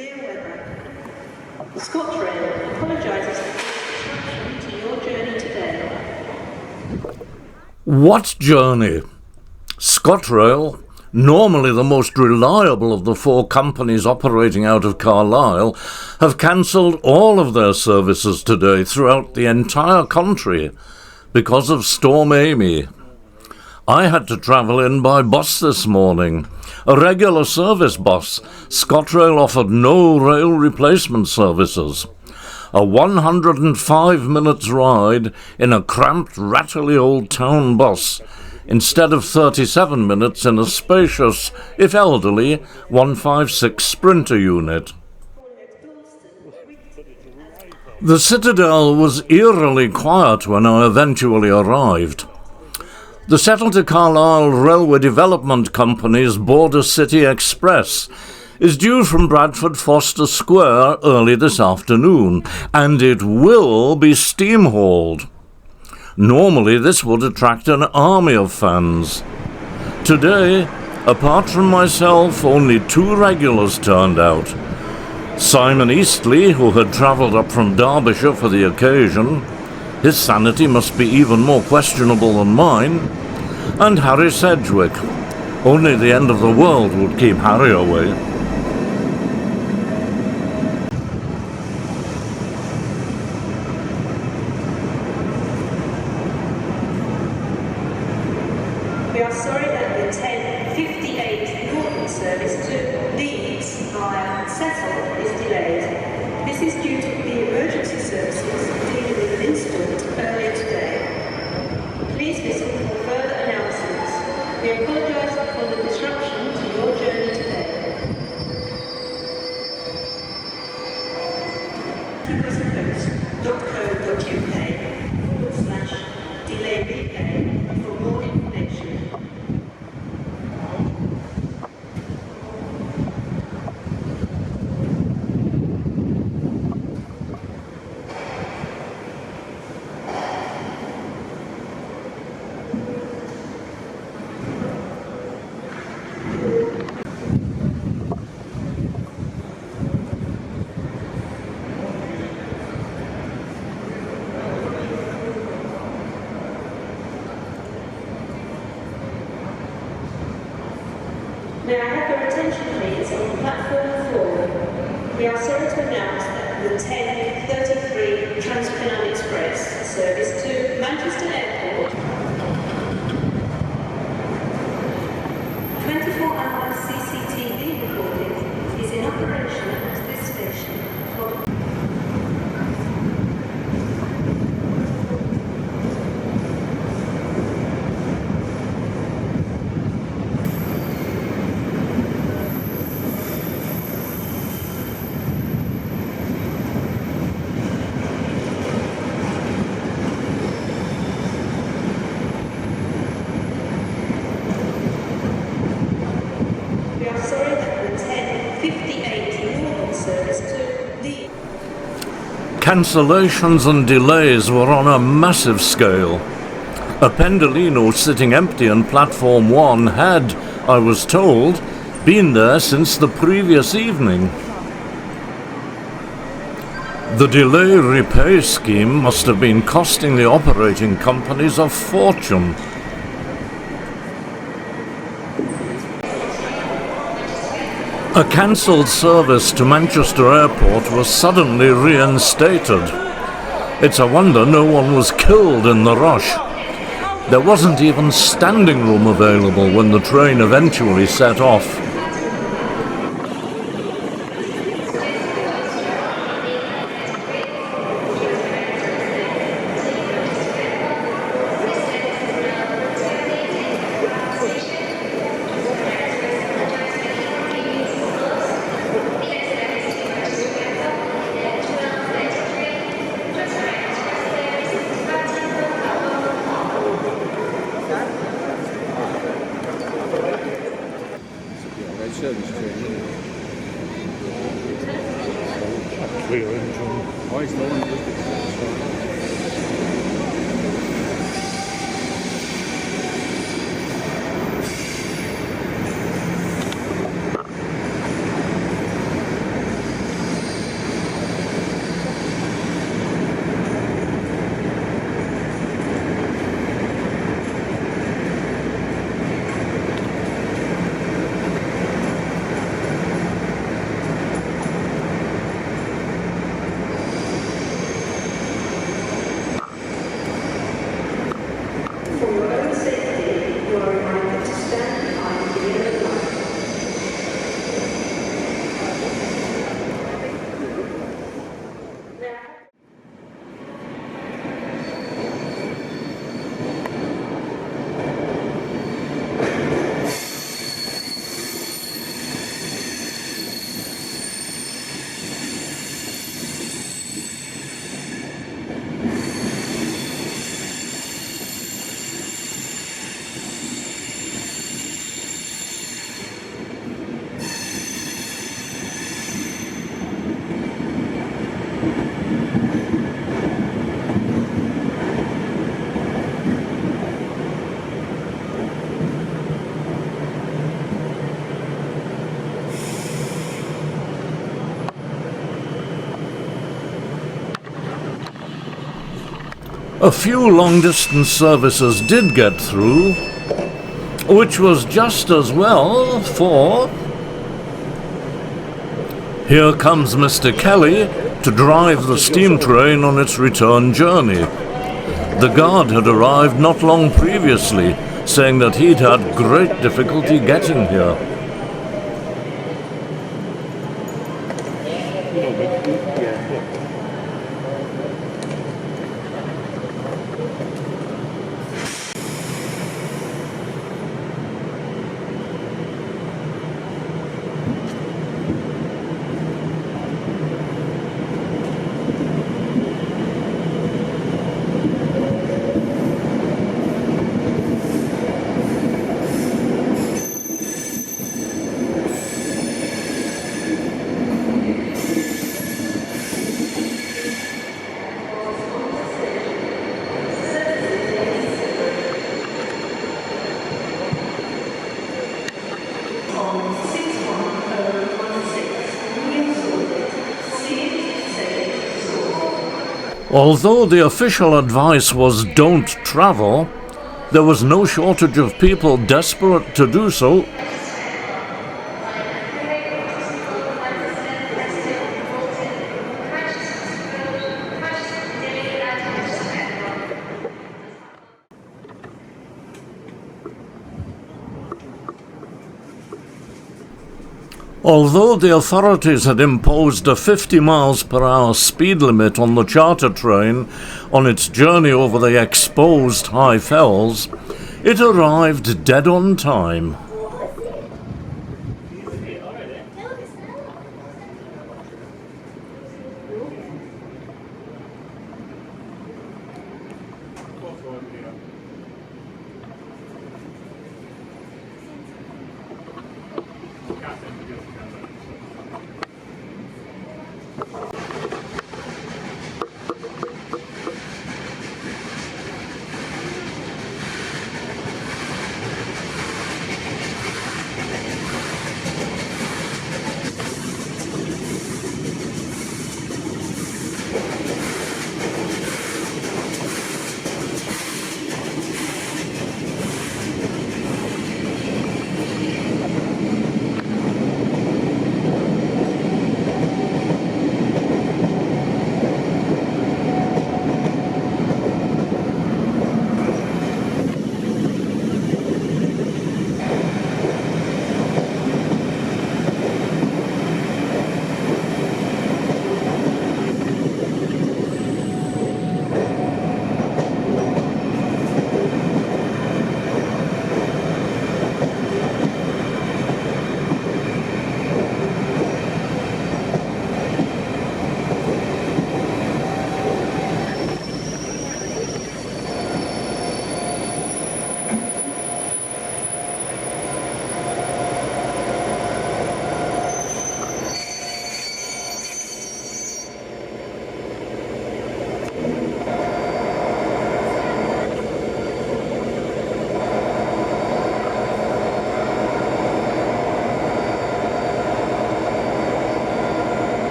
severe weather. ScotRail apologises for the disruption to your journey today. What journey? ScotRail, normally the most reliable of the 4 companies operating out of Carlisle, have cancelled all of their services today throughout the entire country because of Storm Amy. I had to travel in by bus this morning, a regular service bus. ScotRail offered no rail replacement services. A 105 minutes ride in a cramped, rattly old town bus, instead of 37 minutes in a spacious, if elderly, 156 Sprinter unit. The Citadel was eerily quiet when I eventually arrived. The Settle to Carlisle Railway Development Company's Border City Express is due from Bradford Foster Square early this afternoon, and it will be steam-hauled. Normally this would attract an army of fans. Today, apart from myself, only 2 regulars turned out. Simon Eastley, who had travelled up from Derbyshire for the occasion, his sanity must be even more questionable than mine, and Harry Sedgwick. Only the end of the world would keep Harry away. We are sorry that the 10:58 Northern service to Leeds via Settle is delayed. This is due to the emergency services dealing with an incident earlier today. Please listen for further announcements. We apologise for the disruption to your journey today. Delay repay for more information. May I have your attention please on platform 4. We are sorry to announce that the 10:33 Transpennine Express service to Manchester Airport 24-hour CCTV recording is in operation at this station. Cancellations and delays were on a massive scale. A Pendolino sitting empty on platform 1 had, I was told, been there since the previous evening. The delay repay scheme must have been costing the operating companies a fortune. A cancelled service to Manchester Airport was suddenly reinstated. It's a wonder no one was killed in the rush. There wasn't even standing room available when the train eventually set off. Service train. Clear engine. Why is the one with A few long-distance services did get through, which was just as well, for here comes Mr. Kelly to drive the steam train on its return journey. The guard had arrived not long previously, saying that he'd had great difficulty getting here. Although the official advice was don't travel, there was no shortage of people desperate to do so. Although the authorities had imposed a 50 miles per hour speed limit on the charter train on its journey over the exposed high fells, it arrived dead on time.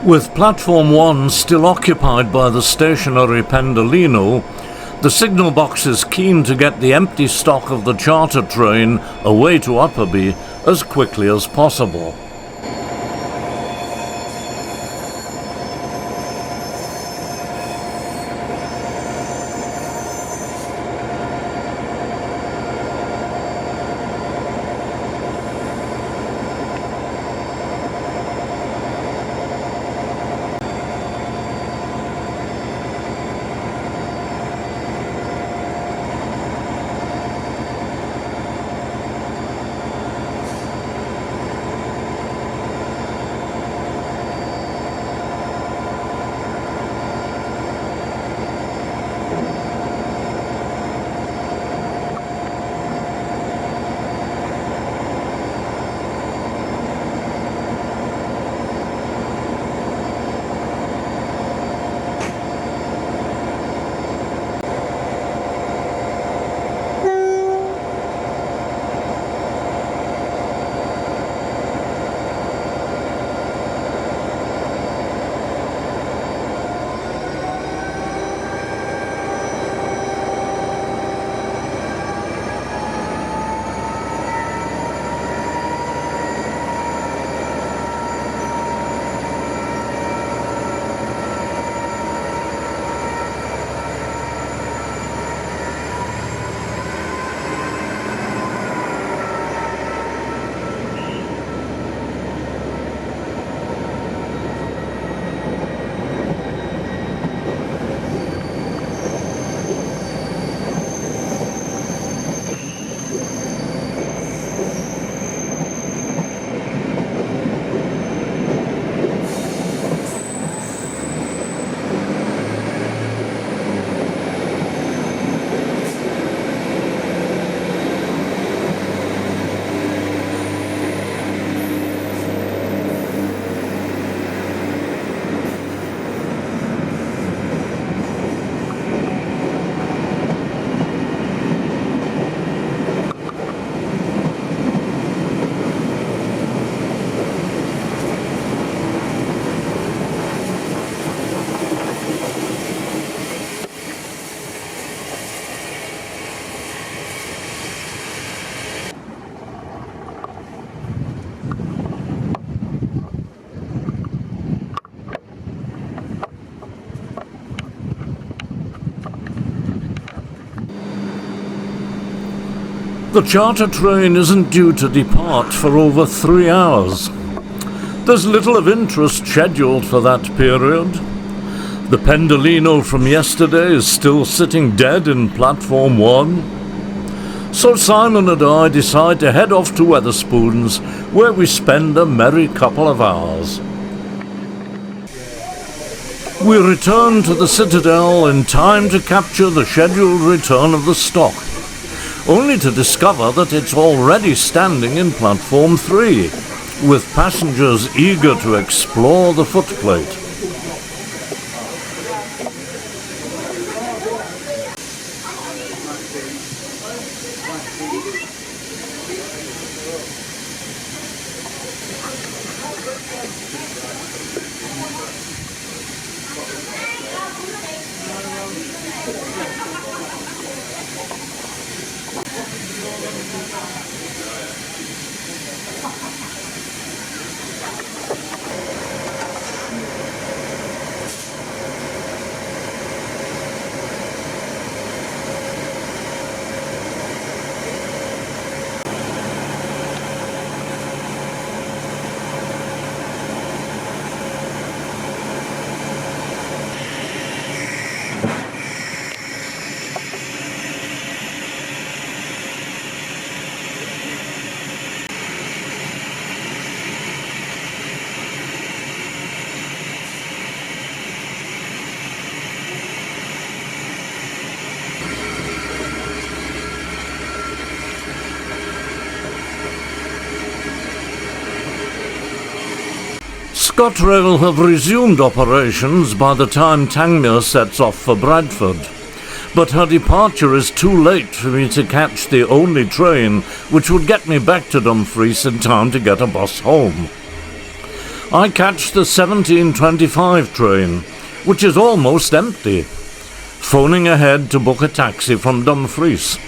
With Platform 1 still occupied by the stationary Pendolino, The signal box is keen to get the empty stock of the charter train away to Upperby as quickly as possible. The charter train isn't due to depart for over 3 hours. There's little of interest scheduled for that period. The Pendolino from yesterday is still sitting dead in platform 1. So Simon and I decide to head off to Wetherspoons, where we spend a merry couple of hours. We return to the Citadel in time to capture the scheduled return of the stock, only to discover that it's already standing in platform 3, with passengers eager to explore the footplate. ScotRail have resumed operations by the time Tangmere sets off for Bradford, but her departure is too late for me to catch the only train which would get me back to Dumfries in time to get a bus home. I catch the 17:25 train, which is almost empty, phoning ahead to book a taxi from Dumfries.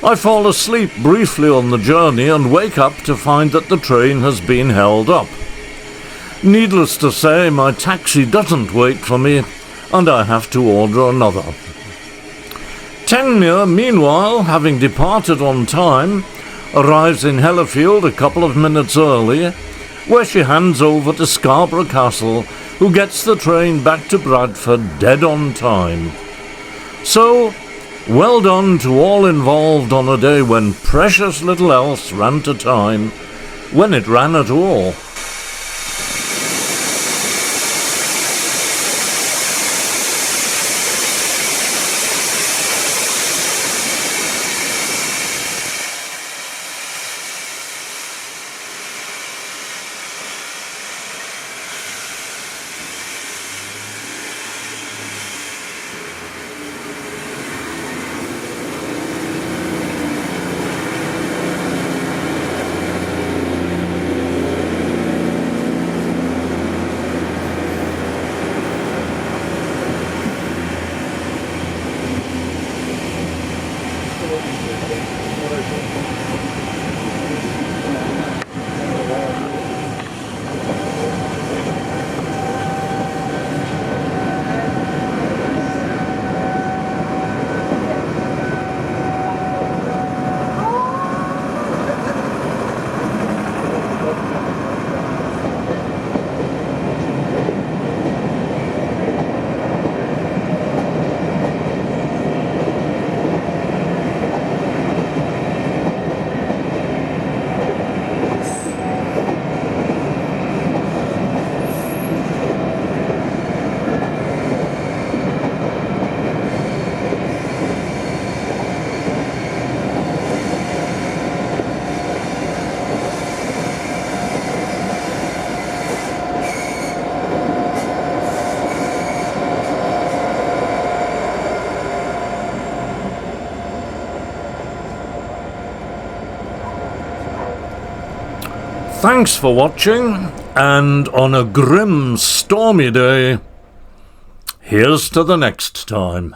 I fall asleep briefly on the journey and wake up to find that the train has been held up. Needless to say, my taxi doesn't wait for me, and I have to order another. Tangmere, meanwhile, having departed on time, arrives in Hellifield a couple of minutes early, where she hands over to Scarborough Castle, who gets the train back to Bradford dead on time. So, well done to all involved on a day when precious little else ran to time, when it ran at all. Thanks for watching, and on a grim, stormy day, here's to the next time.